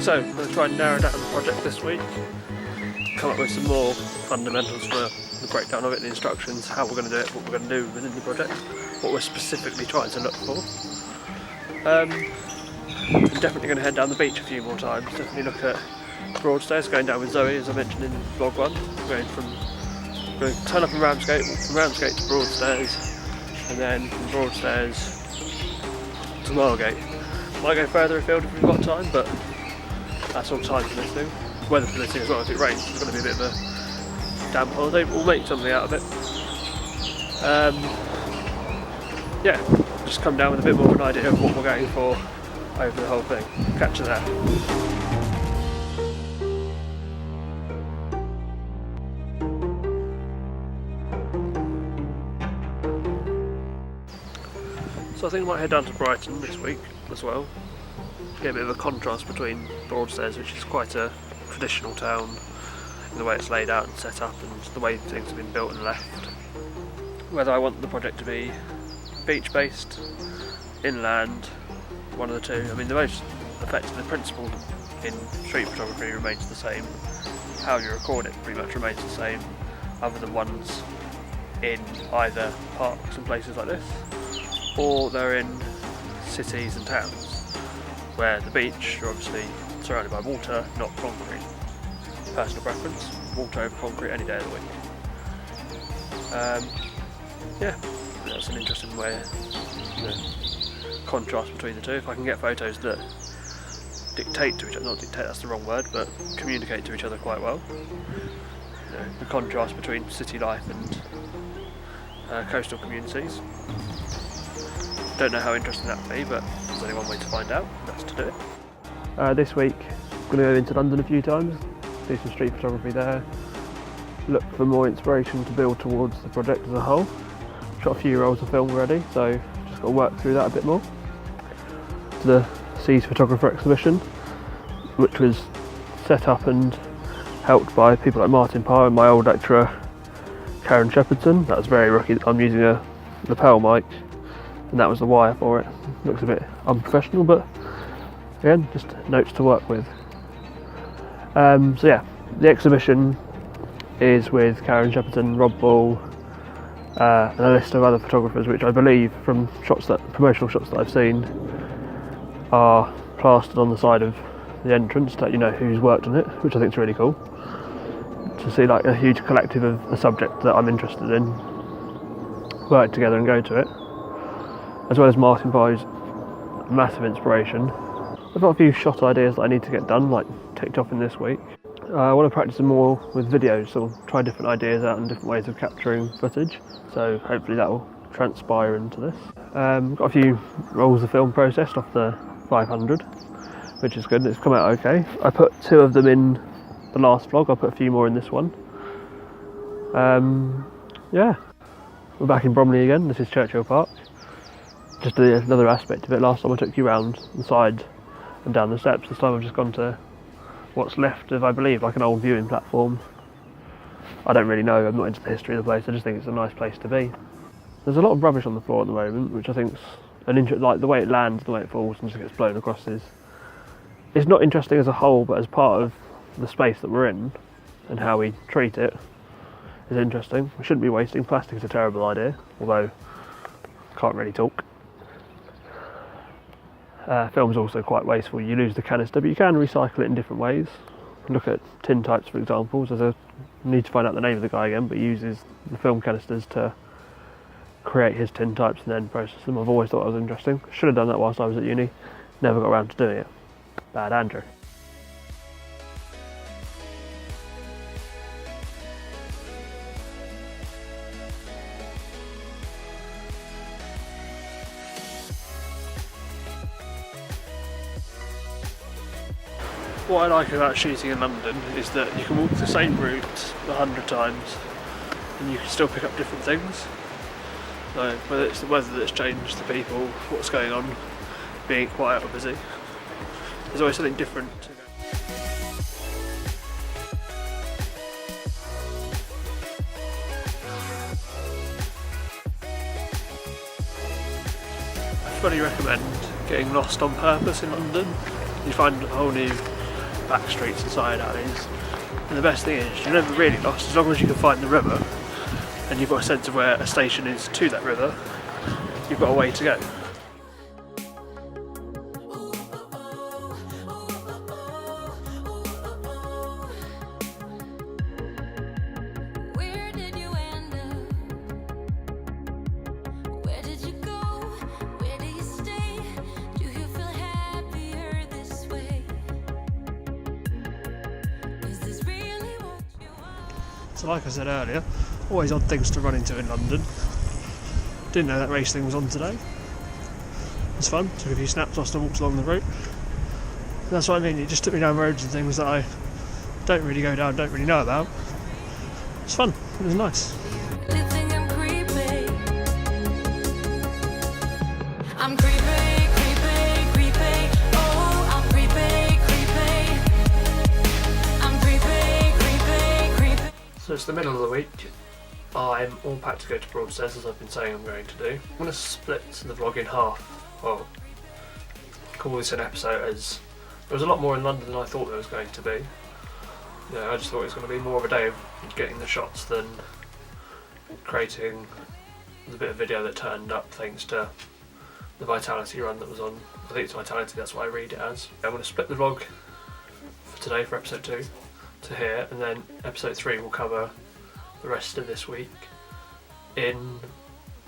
So, I'm going to try and narrow down the project this week, come up with some more fundamentals for the breakdown of it, the instructions, how we're going to do it, what we're going to do within the project, what we're specifically trying to look for. I'm definitely going to head down the beach a few more times, definitely look at Broadstairs, going down with Zoe as I mentioned in vlog 1, going to turn up in Ramsgate, walk from Ramsgate to Broadstairs, and then from Broadstairs to Margate. Might go further afield if we've got time, but that's all time permitting. Weather permitting as well. If it rains, it's going to be a bit of a damp holiday, but we'll make something out of it. Yeah, just come down with a bit more of an idea of what we're going for over the whole thing. Catch you there. So I think I might head down to Brighton this week as well, to get a bit of a contrast between Broadstairs, which is quite a traditional town in the way it's laid out and set up and the way things have been built and left. Whether I want the project to be beach based, inland, one of the two. I mean, the most effective, the principle in street photography remains the same. How you record it pretty much remains the same, other than ones in either parks and places like this, or they're in cities and towns, where the beach, you're obviously surrounded by water, not concrete. Personal preference, water over concrete any day of the week. Yeah, that's an interesting way, contrast between the two. If I can get photos that dictate to each other, not dictate, that's the wrong word, but communicate to each other quite well. The contrast between city life and coastal communities. Don't know how interesting that would be, but there's only one way to find out, and that's to do it. This week, I'm going to go into London a few times, do some street photography there, look for more inspiration to build towards the project as a whole. Shot a few rolls of film already, so just got to work through that a bit more. To the Seas Photographer exhibition, which was set up and helped by people like Martin Parr and my old lecturer Karen Shepherdson. That was very rookie. I'm using a lapel mic, and that was the wire for it. Looks a bit unprofessional, but again, just notes to work with. So yeah, the exhibition is with Karen Shepherdson, Rob Ball, and a list of other photographers, which I believe from promotional shots that I've seen are plastered on the side of the entrance to let you know who's worked on it, which I think is really cool. To see like a huge collective of a subject that I'm interested in work together and go to it, as well as Martin Parr's massive inspiration. I've got a few shot ideas that I need to get done, like ticked off in this week. I want to practice more with videos, so I'll try different ideas out and different ways of capturing footage, so hopefully that will transpire into this. Got a few rolls of film processed off the 500, which is good, it's come out okay. I put 2 of them in the last vlog, I'll put a few more in this one. Yeah, we're back in Bromley again, this is Churchill Park. Just another aspect of it. Last time I took you round the side and down the steps, this time I've just gone to what's left of, I believe, like an old viewing platform. I don't really know, I'm not into the history of the place, I just think it's a nice place to be. There's a lot of rubbish on the floor at the moment, which I think's like the way it lands, the way it falls and just gets blown across it's not interesting as a whole, but as part of the space that we're in and how we treat it is interesting. We shouldn't be wasting plastic, is a terrible idea, although I can't really talk. Film's also quite wasteful, you lose the canister, but you can recycle it in different ways. Look at tin types for examples. I need to find out the name of the guy again, but he uses the film canisters to create his tin types and then process them. I've always thought that was interesting. Should have done that whilst I was at uni, never got around to doing it. Bad Andrew. What I like about shooting in London is that you can walk the same route 100 times and you can still pick up different things. So whether it's the weather that's changed, the people, what's going on, being quiet or busy, there's always something different to go. I fully recommend getting lost on purpose in London. You find a whole new back streets and side alleys. And the best thing is, you're never really lost as long as you can find the river and you've got a sense of where a station is to that river. You've got a way to go. So like I said earlier, always odd things to run into in London. Didn't know that race thing was on today. It was fun, took a few snaps whilst I walked along the route. That's what I mean, it just took me down roads and things that I don't really go down, don't really know about. It's fun, it was nice. So it's the middle of the week. I'm all packed to go to Broadstairs as I've been saying I'm going to do. I'm going to split the vlog in half. Well, call this an episode as there was a lot more in London than I thought there was going to be. I just thought it was going to be more of a day of getting the shots than creating the bit of video that turned up thanks to the Vitality run that was on. I think it's Vitality, that's what I read it as. I'm going to split the vlog for today, for episode 2. To here, and then episode 3 will cover the rest of this week in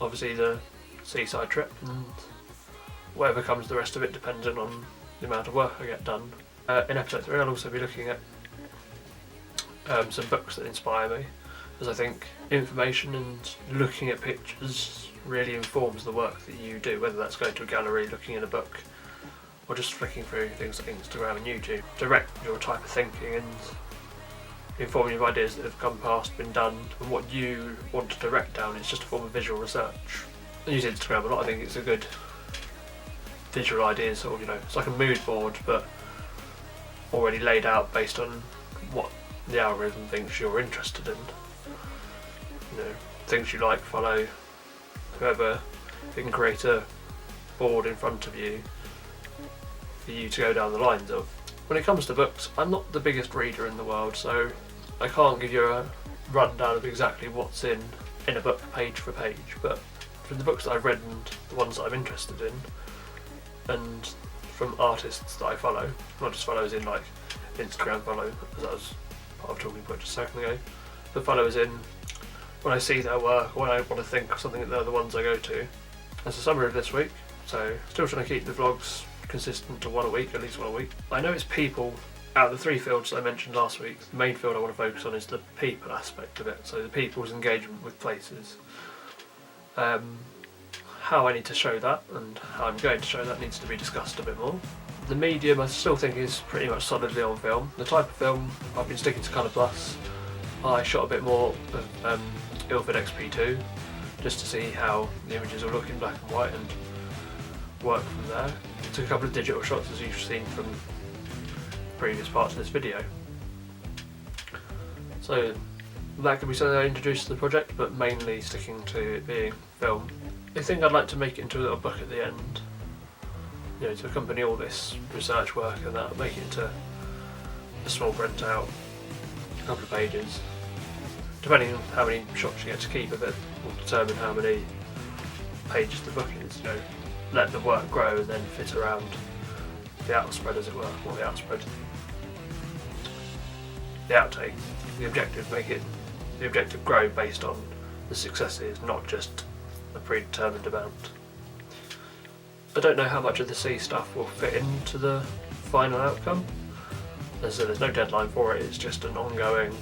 obviously the seaside trip and whatever comes the rest of it depending on the amount of work I get done. In episode 3 I'll also be looking at some books that inspire me, as I think information and looking at pictures really informs the work that you do, whether that's going to a gallery, looking at a book, or just flicking through things like Instagram and YouTube. Direct your type of thinking and informing of ideas that have come past, been done, and what you want to direct down is just a form of visual research. I use Instagram a lot, I think it's a good visual idea, sort of, it's like a mood board but already laid out based on what the algorithm thinks you're interested in. Things you like, follow, whoever. You can create a board in front of you for you to go down the lines of. When it comes to books, I'm not the biggest reader in the world, so I can't give you a rundown of exactly what's in a book page for page, but from the books that I've read and the ones that I'm interested in, and from artists that I follow, not just follow as in like Instagram follow, as I was part of talking about just a second ago, but follow as in when I see their work, or when I want to think of something that they're the ones I go to. That's a summary of this week, so still trying to keep the vlogs consistent to one a week, at least one a week. I know it's people, out of the 3 fields I mentioned last week, the main field I want to focus on is the people aspect of it, so the people's engagement with places. How I need to show that and how I'm going to show that needs to be discussed a bit more. The medium I still think is pretty much solidly on film. The type of film I've been sticking to Colour Plus. I shot a bit more of Ilford XP2 just to see how the images will look in black and white and work from there. Took a couple of digital shots as you've seen from previous parts of this video. So that could be something I introduced to the project, but mainly sticking to it being film. I think I'd like to make it into a little book at the end, to accompany all this research work and that, make it into a small printout, a couple of pages. Depending on how many shots you get to keep of it will determine how many pages the book is. Let the work grow and then fit around the outspread, as it were, or the outspread. The outtake, the objective grow based on the successes, not just a predetermined amount. I don't know how much of the sea stuff will fit into the final outcome, and so there's no deadline for it, it's just an ongoing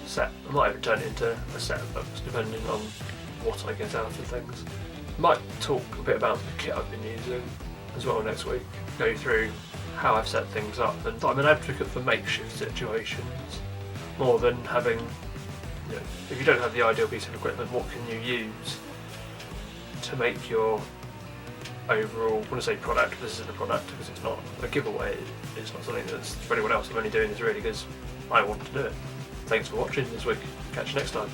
set. I might even turn it into a set of books depending on what I get out of things. Might talk a bit about the kit I've been using as well next week, go through how I've set things up, and I'm an advocate for makeshift situations more than having, if you don't have the ideal piece of equipment, what can you use to make your overall, when I say product, this isn't a product because it's not a giveaway, it's not something that's for anyone else. I'm only doing this really because I want to do it. Thanks for watching this week, catch you next time.